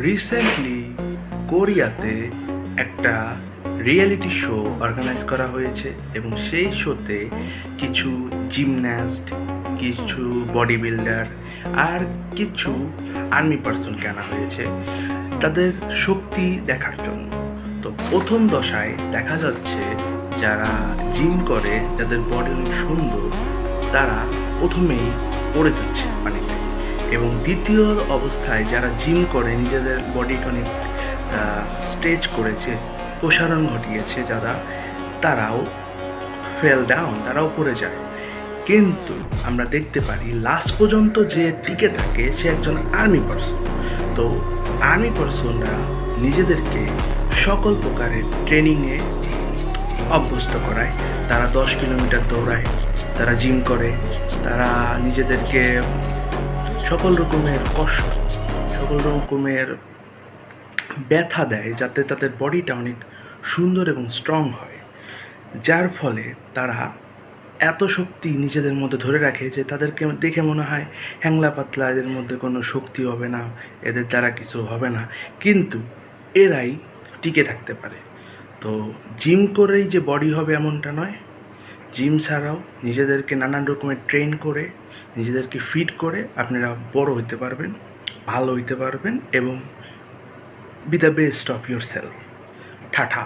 Recently কোরিয়াতে একটা reality show organise করা হয়েছে এবং সেই শোতে কিছু জিমন্যাস্ট, কিছু বডি বিল্ডার আর কিছু আর্মি পার্সনকে আনা হয়েছে তাদের শক্তি দেখার জন্য। তো প্রথম দশায় দেখা যাচ্ছে যারা জিম করে, যাদের বডি অনেক সুন্দর, তারা প্রথমেই পড়ে যাচ্ছে পানিতে, এবং দ্বিতীয় অবস্থায় যারা জিম করে নিজেদের বডিকে অনেক স্ট্রেচ করেছে, প্রসারণ ঘটিয়েছে যারা, তারাও ফেল ডাউন, তারাও পড়ে যায়। কিন্তু আমরা দেখতে পারি লাস্ট পর্যন্ত যে টিকে থাকে সে একজন আর্মি পার্সন। তো আর্মি পার্সনরা নিজেদেরকে সকল প্রকারের ট্রেনিংয়ে অভ্যস্ত করায়। তারা 10 কিলোমিটার দৌড়ায়, তারা জিম করে, তারা নিজেদেরকে সকল রকমের কষ্ট, সকল রকমের ব্যথা দেয় যাতে তাদের বডিটা অনেক সুন্দর এবং স্ট্রং হয়, যার ফলে তারা এত শক্তি নিজেদের মধ্যে ধরে রাখে যে তাদেরকে দেখে মনে হয় হ্যাংলা পাতলা, এদের মধ্যে কোনো শক্তি হবে না, এদের দ্বারা কিছু হবে না, কিন্তু এরাই টিকে থাকতে পারে। তো জিম করেই যে বডি হবে এমনটা নয়, জিম ছাড়াও নিজেদেরকে নানান রকমের ট্রেন করে, নিজেদেরকে ফিট করে আপনারা বড় হতে পারবেন, ভালো হইতে পারবেন এবং be the best of yourself. ঠাঠা।